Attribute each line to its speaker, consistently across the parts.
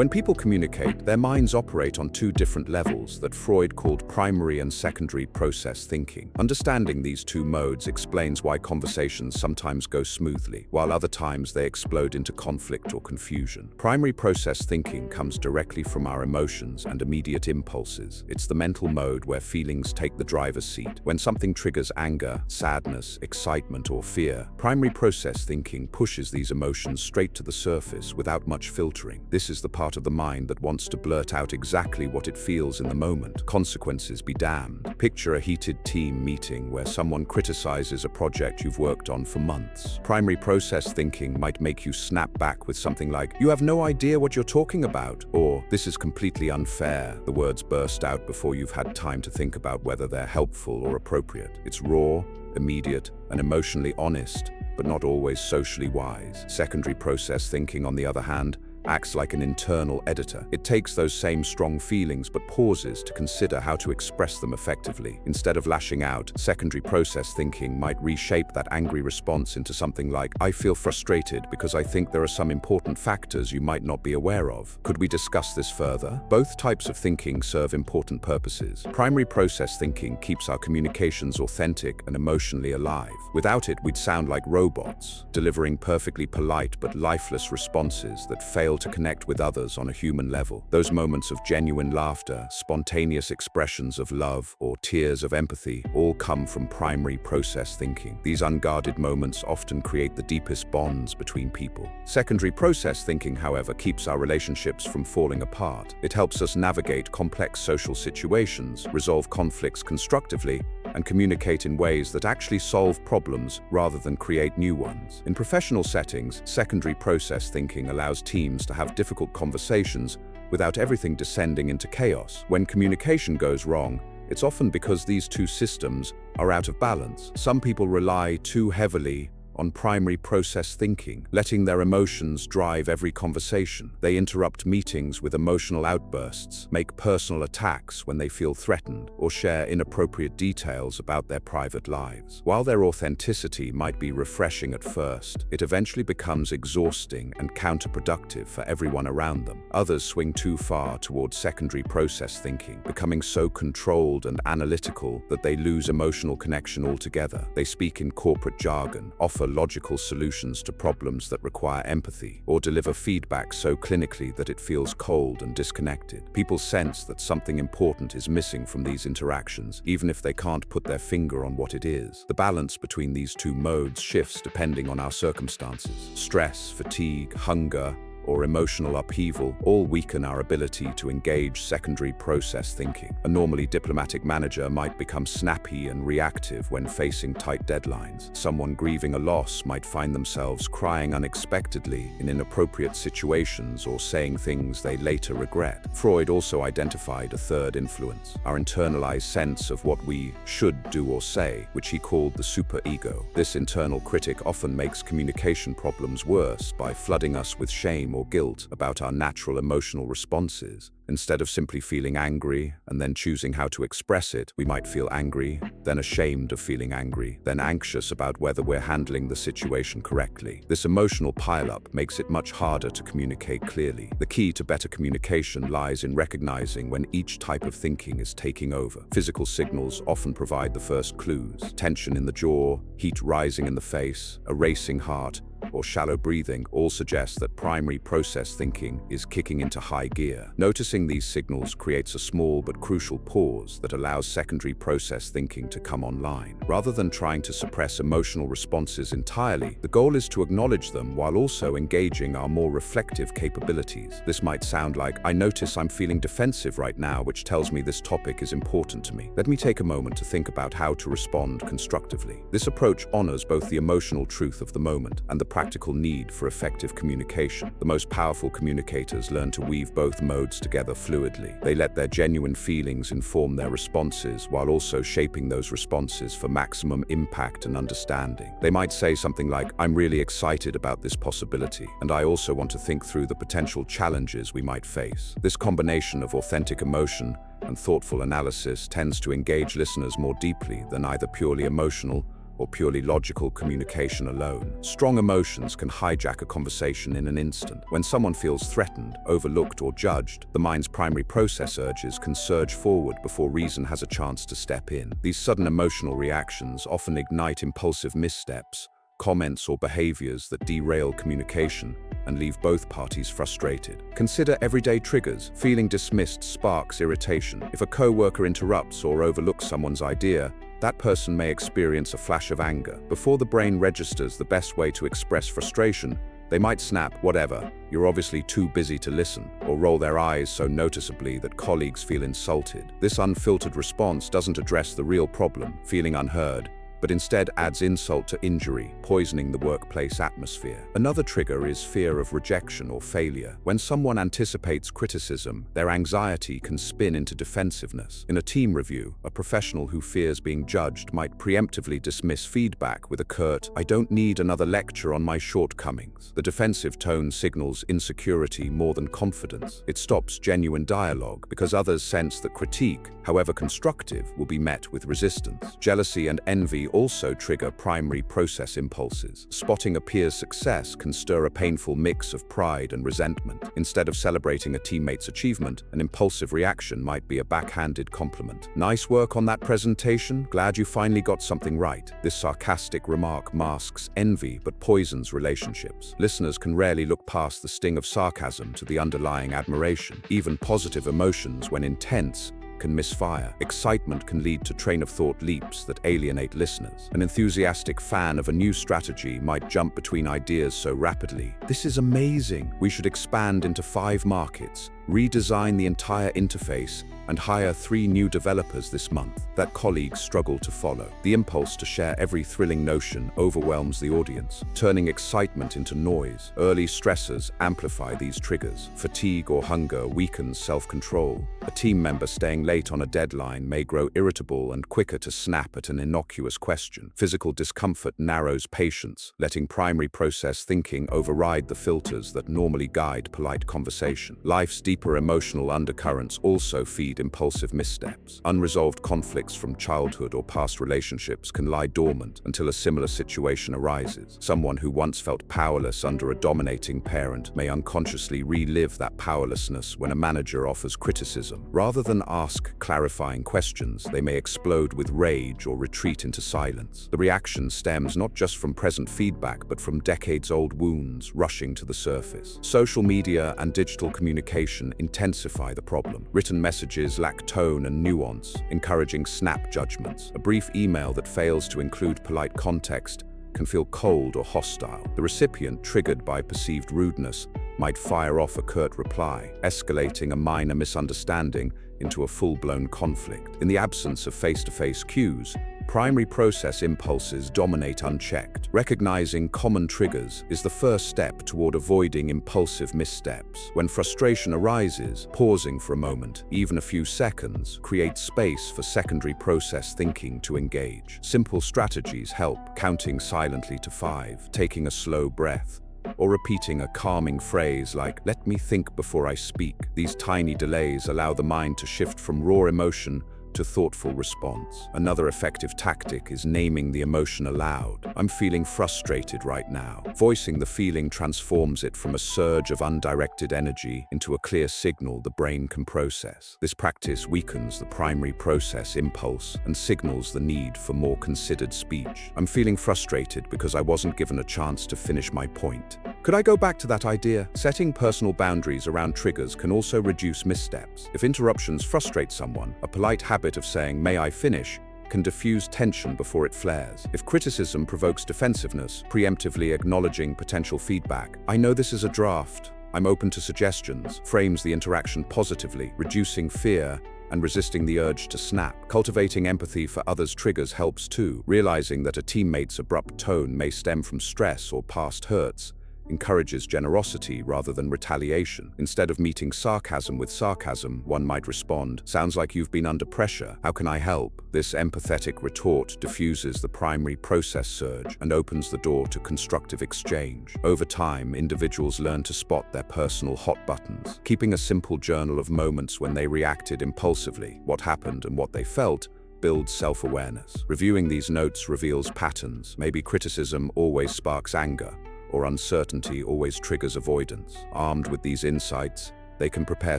Speaker 1: When people communicate, their minds operate on two different levels that Freud called primary and secondary process thinking. Understanding these two modes explains why conversations sometimes go smoothly, while other times they explode into conflict or confusion. Primary process thinking comes directly from our emotions and immediate impulses. It's the mental mode where feelings take the driver's seat. When something triggers anger, sadness, excitement, or fear, primary process thinking pushes these emotions straight to the surface without much filtering. This is the part of the mind that wants to blurt out exactly what it feels in the moment. Consequences be damned. Picture a heated team meeting where someone criticizes a project you've worked on for months. Primary process thinking might make you snap back with something like, "You have no idea what you're talking about," or "This is completely unfair." The words burst out before you've had time to think about whether they're helpful or appropriate. It's raw, immediate, and emotionally honest, but not always socially wise. Secondary process thinking, on the other hand, acts like an internal editor. It takes those same strong feelings but pauses to consider how to express them effectively. Instead of lashing out, secondary process thinking might reshape that angry response into something like, "I feel frustrated because I think there are some important factors you might not be aware of. Could we discuss this further?" Both types of thinking serve important purposes. Primary process thinking keeps our communications authentic and emotionally alive. Without it, we'd sound like robots, delivering perfectly polite but lifeless responses that fail to connect with others on a human level. Those moments of genuine laughter, spontaneous expressions of love, or tears of empathy all come from primary process thinking. These unguarded moments often create the deepest bonds between people. Secondary process thinking, however, keeps our relationships from falling apart. It helps us navigate complex social situations, resolve conflicts constructively, and communicate in ways that actually solve problems rather than create new ones. In professional settings, secondary process thinking allows teams to have difficult conversations without everything descending into chaos. When communication goes wrong, it's often because these two systems are out of balance. Some people rely too heavily on primary process thinking, letting their emotions drive every conversation. They interrupt meetings with emotional outbursts, make personal attacks when they feel threatened, or share inappropriate details about their private lives. While their authenticity might be refreshing at first, it eventually becomes exhausting and counterproductive for everyone around them. Others swing too far towards secondary process thinking, becoming so controlled and analytical that they lose emotional connection altogether. They speak in corporate jargon, offer logical solutions to problems that require empathy, or deliver feedback so clinically that it feels cold and disconnected. People sense that something important is missing from these interactions, even if they can't put their finger on what it is. The balance between these two modes shifts depending on our circumstances. Stress, fatigue, hunger, or emotional upheaval all weaken our ability to engage secondary process thinking. A normally diplomatic manager might become snappy and reactive when facing tight deadlines. Someone grieving a loss might find themselves crying unexpectedly in inappropriate situations or saying things they later regret. Freud also identified a third influence, our internalized sense of what we should do or say, which he called the superego. This internal critic often makes communication problems worse by flooding us with shame or guilt about our natural emotional responses. Instead of simply feeling angry and then choosing how to express it, we might feel angry, then ashamed of feeling angry, then anxious about whether we're handling the situation correctly. This emotional pileup makes it much harder to communicate clearly. The key to better communication lies in recognizing when each type of thinking is taking over. Physical signals often provide the first clues. Tension in the jaw, heat rising in the face, a racing heart, or shallow breathing all suggest that primary process thinking is kicking into high gear. Noticing these signals creates a small but crucial pause that allows secondary process thinking to come online. Rather than trying to suppress emotional responses entirely, the goal is to acknowledge them while also engaging our more reflective capabilities. This might sound like, "I notice I'm feeling defensive right now, which tells me this topic is important to me. Let me take a moment to think about how to respond constructively." This approach honors both the emotional truth of the moment and the practical need for effective communication. The most powerful communicators learn to weave both modes together fluidly. They let their genuine feelings inform their responses while also shaping those responses for maximum impact and understanding. They might say something like, "I'm really excited about this possibility, and I also want to think through the potential challenges we might face." This combination of authentic emotion and thoughtful analysis tends to engage listeners more deeply than either purely emotional or purely logical communication alone. Strong emotions can hijack a conversation in an instant. When someone feels threatened, overlooked, or judged, the mind's primary process urges can surge forward before reason has a chance to step in. These sudden emotional reactions often ignite impulsive missteps, comments or behaviors that derail communication and leave both parties frustrated. Consider everyday triggers. Feeling dismissed sparks irritation. If a coworker interrupts or overlooks someone's idea, that person may experience a flash of anger. Before the brain registers the best way to express frustration, they might snap, "Whatever, you're obviously too busy to listen," or roll their eyes so noticeably that colleagues feel insulted. This unfiltered response doesn't address the real problem, feeling unheard, but instead adds insult to injury, poisoning the workplace atmosphere. Another trigger is fear of rejection or failure. When someone anticipates criticism, their anxiety can spin into defensiveness. In a team review, a professional who fears being judged might preemptively dismiss feedback with a curt, "I don't need another lecture on my shortcomings." The defensive tone signals insecurity more than confidence. It stops genuine dialogue because others sense that critique, however constructive, will be met with resistance. Jealousy and envy also trigger primary process impulses. Spotting a peer's success can stir a painful mix of pride and resentment. Instead of celebrating a teammate's achievement, an impulsive reaction might be a backhanded compliment. "Nice work on that presentation. Glad you finally got something right." This sarcastic remark masks envy but poisons relationships. Listeners can rarely look past the sting of sarcasm to the underlying admiration. Even positive emotions, when intense, can misfire. Excitement can lead to train-of-thought leaps that alienate listeners. An enthusiastic fan of a new strategy might jump between ideas so rapidly. "This is amazing. We should expand into 5 markets, redesign the entire interface, and hire 3 new developers this month," that colleagues struggle to follow. The impulse to share every thrilling notion overwhelms the audience, turning excitement into noise. Early stressors amplify these triggers. Fatigue or hunger weakens self-control. A team member staying late on a deadline may grow irritable and quicker to snap at an innocuous question. Physical discomfort narrows patience, letting primary process thinking override the filters that normally guide polite conversation. Life's deeper emotional undercurrents also feed impulsive missteps. Unresolved conflicts from childhood or past relationships can lie dormant until a similar situation arises. Someone who once felt powerless under a dominating parent may unconsciously relive that powerlessness when a manager offers criticism. Rather than ask clarifying questions, they may explode with rage or retreat into silence. The reaction stems not just from present feedback, but from decades-old wounds rushing to the surface. Social media and digital communication intensify the problem. Written messages lack tone and nuance, encouraging snap judgments. A brief email that fails to include polite context can feel cold or hostile. The recipient, triggered by perceived rudeness, might fire off a curt reply, escalating a minor misunderstanding into a full-blown conflict. In the absence of face-to-face cues, primary process impulses dominate unchecked. Recognizing common triggers is the first step toward avoiding impulsive missteps. When frustration arises, pausing for a moment, even a few seconds, creates space for secondary process thinking to engage. Simple strategies help, counting silently to 5, taking a slow breath, or repeating a calming phrase like, "Let me think before I speak." These tiny delays allow the mind to shift from raw emotion to thoughtful response. Another effective tactic is naming the emotion aloud. "I'm feeling frustrated right now." Voicing the feeling transforms it from a surge of undirected energy into a clear signal the brain can process. This practice weakens the primary process impulse and signals the need for more considered speech. "I'm feeling frustrated because I wasn't given a chance to finish my point. Could I go back to that idea?" Setting personal boundaries around triggers can also reduce missteps. If interruptions frustrate someone, a polite habit of saying, "May I finish?" can diffuse tension before it flares. If criticism provokes defensiveness, preemptively acknowledging potential feedback, "I know this is a draft. I'm open to suggestions," frames the interaction positively, reducing fear and resisting the urge to snap. Cultivating empathy for others' triggers helps too. Realizing that a teammate's abrupt tone may stem from stress or past hurts encourages generosity rather than retaliation. Instead of meeting sarcasm with sarcasm, one might respond, "Sounds like you've been under pressure. How can I help?" This empathetic retort diffuses the primary process surge and opens the door to constructive exchange. Over time, individuals learn to spot their personal hot buttons. Keeping a simple journal of moments when they reacted impulsively, what happened and what they felt, builds self-awareness. Reviewing these notes reveals patterns. Maybe criticism always sparks anger, or uncertainty always triggers avoidance. Armed with these insights, they can prepare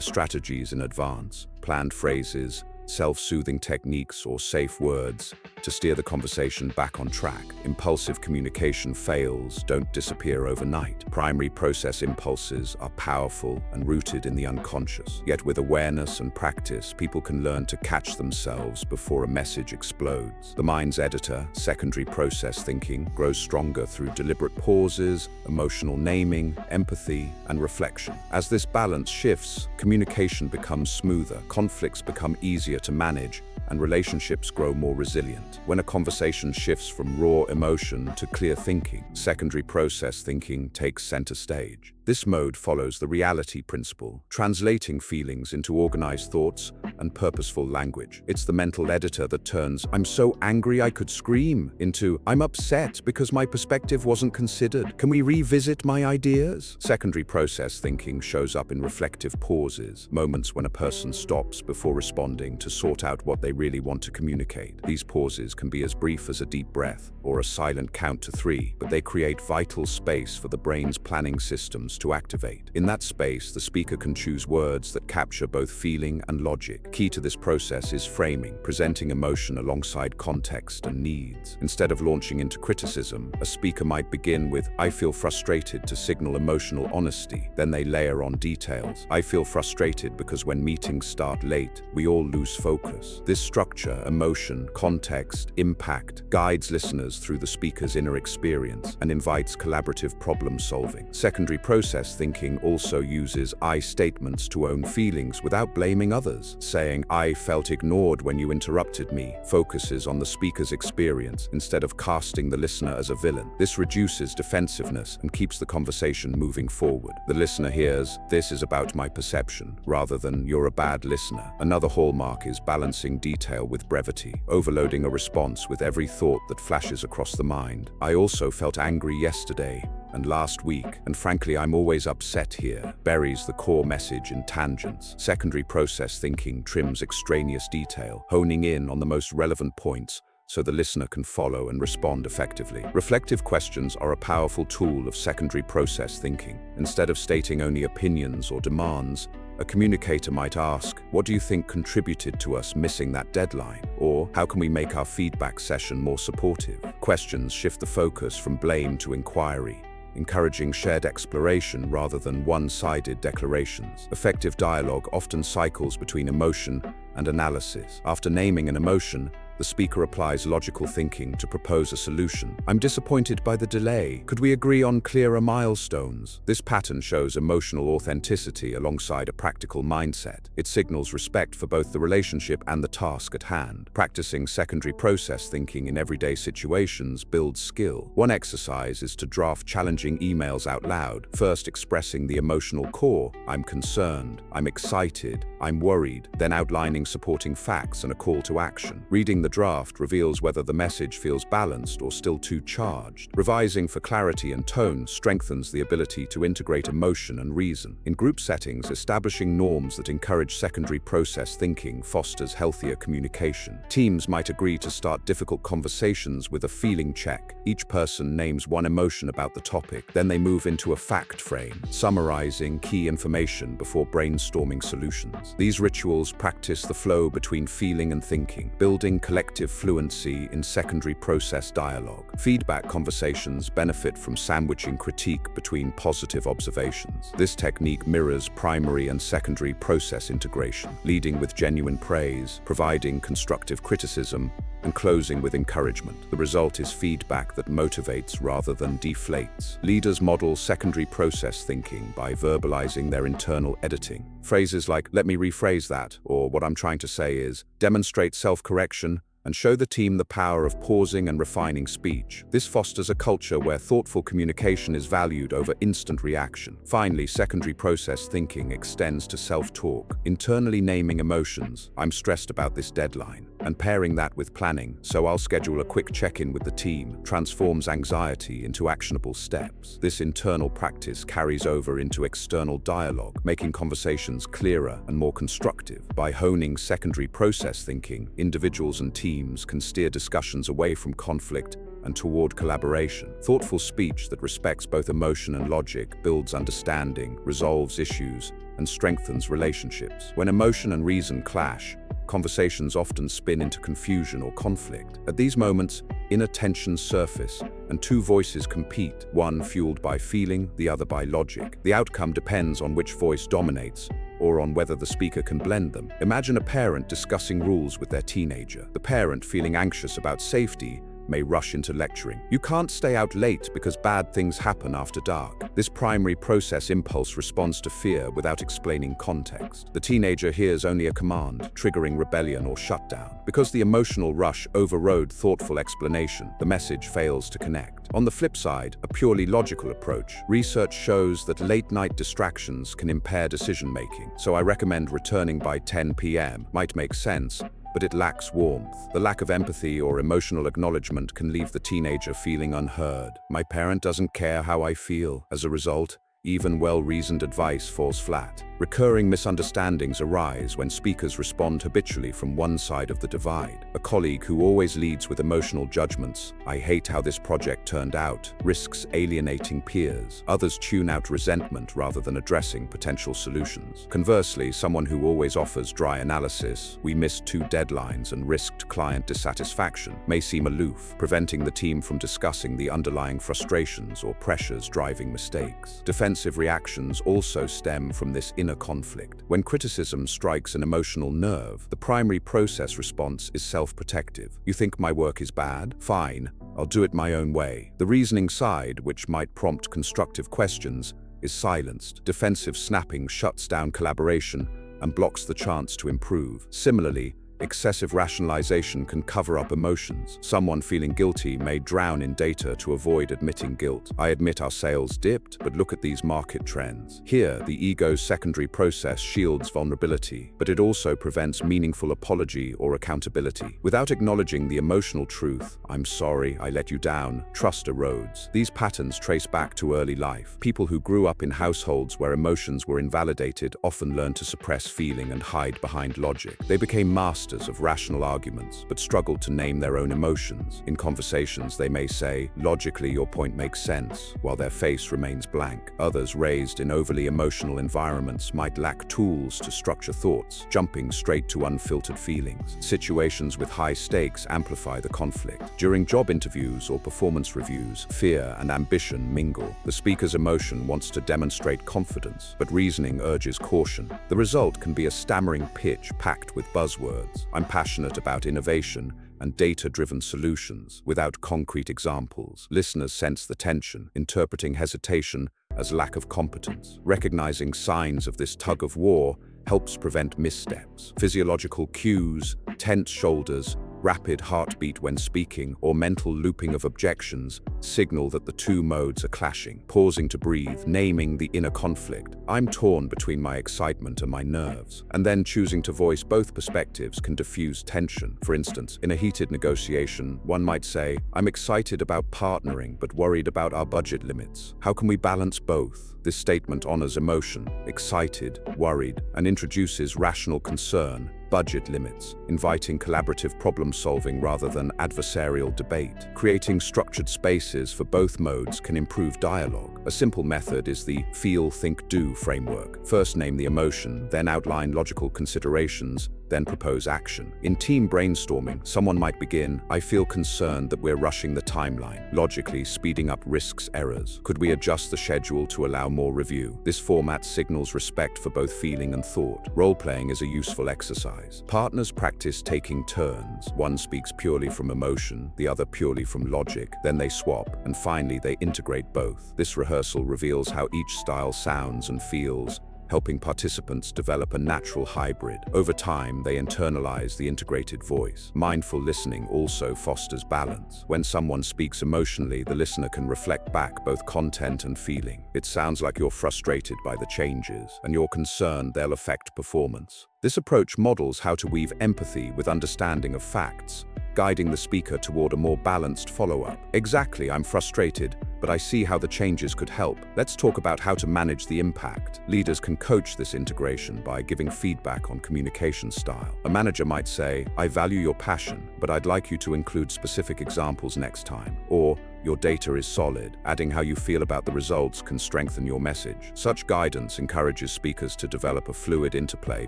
Speaker 1: strategies in advance, planned phrases, self-soothing techniques, or safe words to steer the conversation back on track. Impulsive communication fails don't disappear overnight. Primary process impulses are powerful and rooted in the unconscious. Yet with awareness and practice, people can learn to catch themselves before a message explodes. The mind's editor, secondary process thinking, grows stronger through deliberate pauses, emotional naming, empathy, and reflection. As this balance shifts, communication becomes smoother, conflicts become easier to manage, and relationships grow more resilient. When a conversation shifts from raw emotion to clear thinking, secondary process thinking takes center stage. This mode follows the reality principle, translating feelings into organized thoughts and purposeful language. It's the mental editor that turns "I'm so angry I could scream" into "I'm upset because my perspective wasn't considered. Can we revisit my ideas?" Secondary process thinking shows up in reflective pauses, moments when a person stops before responding to sort out what they really want to communicate. These pauses can be as brief as a deep breath or a silent count to 3, but they create vital space for the brain's planning systems to activate. In that space, the speaker can choose words that capture both feeling and logic. Key to this process is framing, presenting emotion alongside context and needs. Instead of launching into criticism, a speaker might begin with "I feel frustrated" to signal emotional honesty. Then they layer on details. "I feel frustrated because when meetings start late, we all lose focus." This structure, emotion, context, impact, guides listeners through the speaker's inner experience and invites collaborative problem solving. Secondary process thinking also uses "I" statements to own feelings without blaming others. Saying "I felt ignored when you interrupted me" focuses on the speaker's experience instead of casting the listener as a villain. This reduces defensiveness and keeps the conversation moving forward. The listener hears "This is about my perception" rather than "You're a bad listener." Another hallmark is balancing detail with brevity, overloading a response with every thought that flashes across the mind. "I also felt angry yesterday and last week, and frankly I'm always upset here," buries the core message in tangents. Secondary process thinking trims extraneous detail, honing in on the most relevant points so the listener can follow and respond effectively. Reflective questions are a powerful tool of secondary process thinking. Instead of stating only opinions or demands, a communicator might ask, "What do you think contributed to us missing that deadline?" Or, "How can we make our feedback session more supportive?" Questions shift the focus from blame to inquiry, encouraging shared exploration rather than one-sided declarations. Effective dialogue often cycles between emotion and analysis. After naming an emotion, the speaker applies logical thinking to propose a solution. "I'm disappointed by the delay. Could we agree on clearer milestones?" This pattern shows emotional authenticity alongside a practical mindset. It signals respect for both the relationship and the task at hand. Practicing secondary process thinking in everyday situations builds skill. One exercise is to draft challenging emails out loud, first expressing the emotional core, "I'm concerned," "I'm excited," "I'm worried," then outlining supporting facts and a call to action. Reading the draft reveals whether the message feels balanced or still too charged. Revising for clarity and tone strengthens the ability to integrate emotion and reason. In group settings, establishing norms that encourage secondary process thinking fosters healthier communication. Teams might agree to start difficult conversations with a feeling check. Each person names one emotion about the topic, then they move into a fact frame, summarizing key information before brainstorming solutions. These rituals practice the flow between feeling and thinking, building collective fluency in secondary process dialogue. Feedback conversations benefit from sandwiching critique between positive observations. This technique mirrors primary and secondary process integration, leading with genuine praise, providing constructive criticism, and closing with encouragement. The result is feedback that motivates rather than deflates. Leaders model secondary process thinking by verbalizing their internal editing. Phrases like "let me rephrase that," or "what I'm trying to say is," demonstrate self-correction and show the team the power of pausing and refining speech. This fosters a culture where thoughtful communication is valued over instant reaction. Finally, secondary process thinking extends to self-talk, internally naming emotions. "I'm stressed about this deadline," and pairing that with planning, so I'll schedule a quick check-in with the team, transforms anxiety into actionable steps. This internal practice carries over into external dialogue, making conversations clearer and more constructive. By honing secondary process thinking, individuals and teams can steer discussions away from conflict and toward collaboration. Thoughtful speech that respects both emotion and logic builds understanding, resolves issues, and strengthens relationships. When emotion and reason clash, conversations often spin into confusion or conflict. At these moments, inner tensions surface, and two voices compete, one fueled by feeling, the other by logic. The outcome depends on which voice dominates, or on whether the speaker can blend them. Imagine a parent discussing rules with their teenager. The parent, feeling anxious about safety, may rush into lecturing. You can't stay out late because bad things happen after dark. This primary process impulse responds to fear without explaining context. The teenager hears only a command, triggering rebellion or shutdown. Because the emotional rush overrode thoughtful explanation, the message fails to connect. On the flip side, a purely logical approach. Research shows that late-night distractions can impair decision-making, so I recommend returning by 10 p.m. Might make sense, but it lacks warmth. The lack of empathy or emotional acknowledgement can leave the teenager feeling unheard. My parent doesn't care how I feel. As a result, even well-reasoned advice falls flat. Recurring misunderstandings arise when speakers respond habitually from one side of the divide. A colleague who always leads with emotional judgments, "I hate how this project turned out," risks alienating peers. Others tune out resentment rather than addressing potential solutions. Conversely, someone who always offers dry analysis, "We missed 2 deadlines and risked client dissatisfaction," may seem aloof, preventing the team from discussing the underlying frustrations or pressures driving mistakes. Defensive reactions also stem from this inner conflict. When criticism strikes an emotional nerve, the primary process response is self-protective. "You think my work is bad? Fine, I'll do it my own way." The reasoning side, which might prompt constructive questions, is silenced. Defensive snapping shuts down collaboration and blocks the chance to improve. Similarly, excessive rationalization can cover up emotions. Someone feeling guilty may drown in data to avoid admitting guilt. "I admit our sales dipped, but look at these market trends." Here, the ego's secondary process shields vulnerability, but it also prevents meaningful apology or accountability. Without acknowledging the emotional truth, "I'm sorry, I let you down," trust erodes. These patterns trace back to early life. People who grew up in households where emotions were invalidated often learn to suppress feeling and hide behind logic. They became masters of rational arguments, but struggled to name their own emotions. In conversations, they may say, "Logically, your point makes sense," while their face remains blank. Others raised in overly emotional environments might lack tools to structure thoughts, jumping straight to unfiltered feelings. Situations with high stakes amplify the conflict. During job interviews or performance reviews, fear and ambition mingle. The speaker's emotion wants to demonstrate confidence, but reasoning urges caution. The result can be a stammering pitch packed with buzzwords. "I'm passionate about innovation and data-driven solutions," without concrete examples. Listeners sense the tension, interpreting hesitation as lack of competence. Recognizing signs of this tug-of-war helps prevent missteps. Physiological cues, tense shoulders, rapid heartbeat when speaking, or mental looping of objections signal that the two modes are clashing. Pausing to breathe, naming the inner conflict. "I'm torn between my excitement and my nerves," and then choosing to voice both perspectives can diffuse tension. For instance, in a heated negotiation, one might say, "I'm excited about partnering, but worried about our budget limits. How can we balance both?" This statement honors emotion, excited, worried, and introduces rational concern, budget limits, inviting collaborative problem-solving rather than adversarial debate. Creating structured spaces for both modes can improve dialogue. A simple method is the feel, think, do framework. First name the emotion, then outline logical considerations, then propose action. In team brainstorming, someone might begin, "I feel concerned that we're rushing the timeline," logically speeding up risks errors. "Could we adjust the schedule to allow more review?" This format signals respect for both feeling and thought. Role-playing is a useful exercise. Partners practice taking turns. One speaks purely from emotion, the other purely from logic. Then they swap, and finally they integrate both. This rehearsal reveals how each style sounds and feels, helping participants develop a natural hybrid. Over time, they internalize the integrated voice. Mindful listening also fosters balance. When someone speaks emotionally, the listener can reflect back both content and feeling. It sounds like you're frustrated by the changes, and you're concerned they'll affect performance. This approach models how to weave empathy with understanding of facts, guiding the speaker toward a more balanced follow-up. Exactly, I'm frustrated, but I see how the changes could help. Let's talk about how to manage the impact. Leaders can coach this integration by giving feedback on communication style. A manager might say, "I value your passion, but I'd like you to include specific examples next time." Or, "Your data is solid. Adding how you feel about the results can strengthen your message." Such guidance encourages speakers to develop a fluid interplay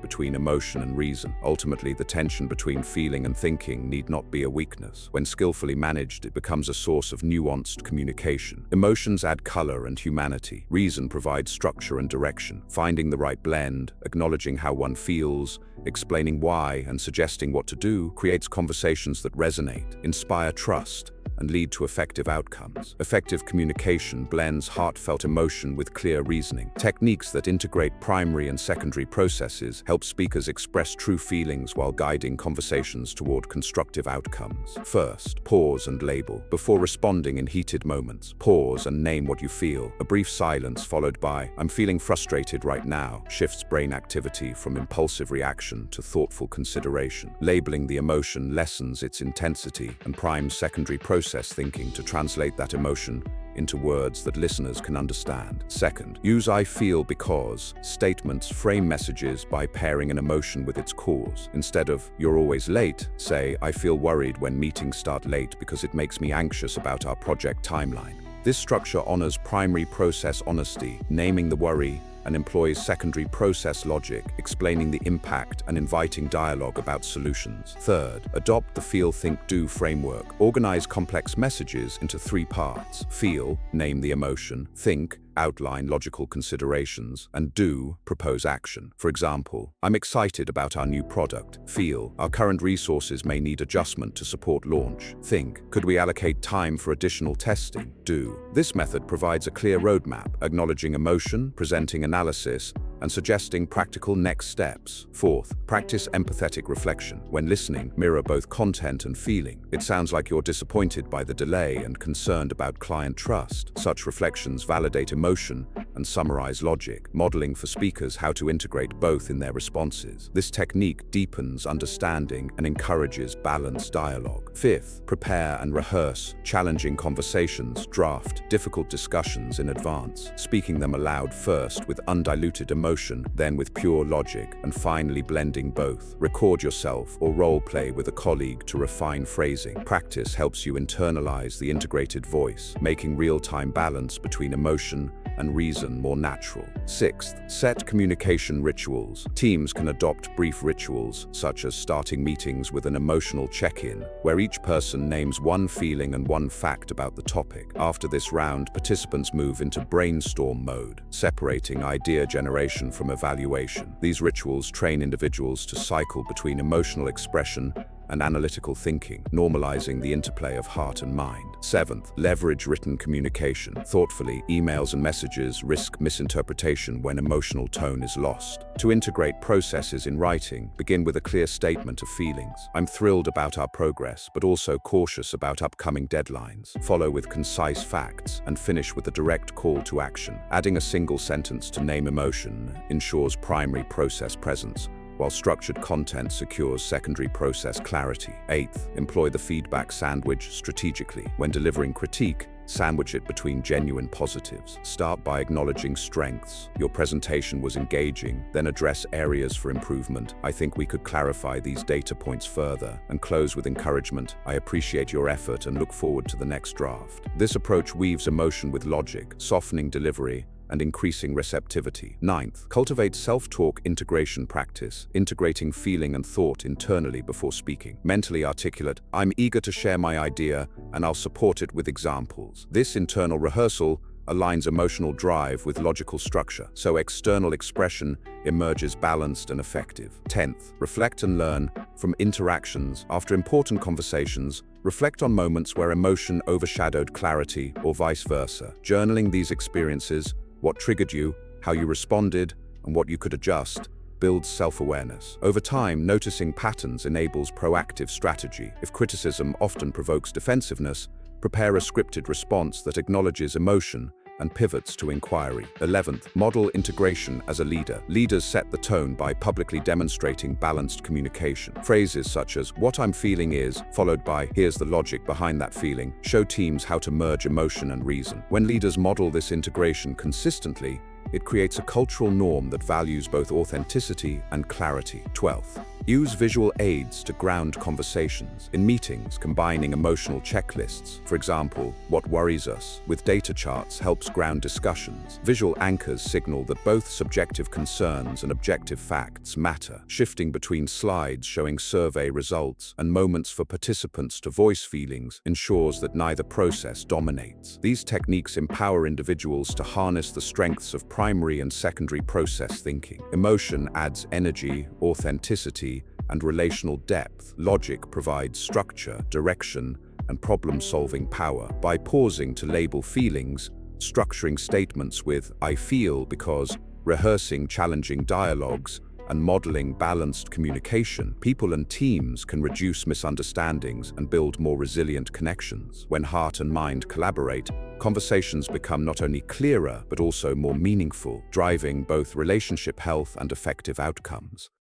Speaker 1: between emotion and reason. Ultimately, the tension between feeling and thinking need not be a weakness. When skillfully managed, it becomes a source of nuanced communication. Emotions add color and humanity. Reason provides structure and direction. Finding the right blend, acknowledging how one feels, explaining why, and suggesting what to do creates conversations that resonate, inspire trust, and lead to effective outcomes. Effective communication blends heartfelt emotion with clear reasoning. Techniques that integrate primary and secondary processes help speakers express true feelings while guiding conversations toward constructive outcomes. First, pause and label. Before responding in heated moments, pause and name what you feel. A brief silence followed by, "I'm feeling frustrated right now," shifts brain activity from impulsive reaction to thoughtful consideration. Labeling the emotion lessens its intensity and primes secondary process thinking to translate that emotion into words that listeners can understand. Second, use "I feel because" statements frame messages by pairing an emotion with its cause. Instead of "You're always late," say, "I feel worried when meetings start late because it makes me anxious about our project timeline." This structure honors primary process honesty, naming the worry, and employs secondary process logic, explaining the impact and inviting dialogue about solutions. Third, adopt the feel, think, do framework. Organize complex messages into 3 parts. Feel, name the emotion. Think, outline logical considerations. And do, propose action. For example, "I'm excited about our new product." Feel, "Our current resources may need adjustment to support launch." Think, "Could we allocate time for additional testing?" Do. This method provides a clear roadmap, acknowledging emotion, presenting analysis, and suggesting practical next steps. Fourth, practice empathetic reflection. When listening, mirror both content and feeling. It sounds like you're disappointed by the delay and concerned about client trust. Such reflections validate emotion and summarize logic, modeling for speakers how to integrate both in their responses. This technique deepens understanding and encourages balanced dialogue. Fifth, prepare and rehearse challenging conversations, draft difficult discussions in advance, speaking them aloud first with undiluted emotion, then with pure logic, and finally blending both. Record yourself or role-play with a colleague to refine phrasing. Practice helps you internalize the integrated voice, making real-time balance between emotion and reason more natural. Sixth, set communication rituals. Teams can adopt brief rituals, such as starting meetings with an emotional check-in, where each person names one feeling and one fact about the topic. After this round, participants move into brainstorm mode, separating idea generation from evaluation. These rituals train individuals to cycle between emotional expression and analytical thinking, normalizing the interplay of heart and mind. Seventh, leverage written communication. Thoughtfully, emails and messages risk misinterpretation when emotional tone is lost. To integrate processes in writing, begin with a clear statement of feelings. "I'm thrilled about our progress, but also cautious about upcoming deadlines." Follow with concise facts and finish with a direct call to action. Adding a single sentence to name emotion ensures primary process presence, while structured content secures secondary process clarity. Eighth, employ the feedback sandwich strategically. When delivering critique, sandwich it between genuine positives. Start by acknowledging strengths. "Your presentation was engaging," then address areas for improvement. "I think we could clarify these data points further," and close with encouragement. "I appreciate your effort and look forward to the next draft." This approach weaves emotion with logic, softening delivery and increasing receptivity. Ninth, cultivate self-talk integration practice, integrating feeling and thought internally before speaking. Mentally articulate, "I'm eager to share my idea and I'll support it with examples." This internal rehearsal aligns emotional drive with logical structure, so external expression emerges balanced and effective. 10th, reflect and learn from interactions. After important conversations, reflect on moments where emotion overshadowed clarity or vice versa. Journaling these experiences, what triggered you, how you responded, and what you could adjust builds self-awareness. Over time, noticing patterns enables proactive strategy. If criticism often provokes defensiveness, prepare a scripted response that acknowledges emotion and pivots to inquiry. 11th, model integration as a leader. Leaders set the tone by publicly demonstrating balanced communication. Phrases such as, "What I'm feeling is," followed by, "Here's the logic behind that feeling," show teams how to merge emotion and reason. When leaders model this integration consistently, it creates a cultural norm that values both authenticity and clarity. 12th, use visual aids to ground conversations. In meetings, combining emotional checklists, for example, "What worries us?" with data charts helps ground discussions. Visual anchors signal that both subjective concerns and objective facts matter. Shifting between slides showing survey results and moments for participants to voice feelings ensures that neither process dominates. These techniques empower individuals to harness the strengths of primary and secondary process thinking. Emotion adds energy, authenticity, and relational depth. Logic provides structure, direction, and problem-solving power. By pausing to label feelings, structuring statements with "I feel because," rehearsing challenging dialogues, and modeling balanced communication, people and teams can reduce misunderstandings and build more resilient connections. When heart and mind collaborate, conversations become not only clearer but also more meaningful, driving both relationship health and effective outcomes.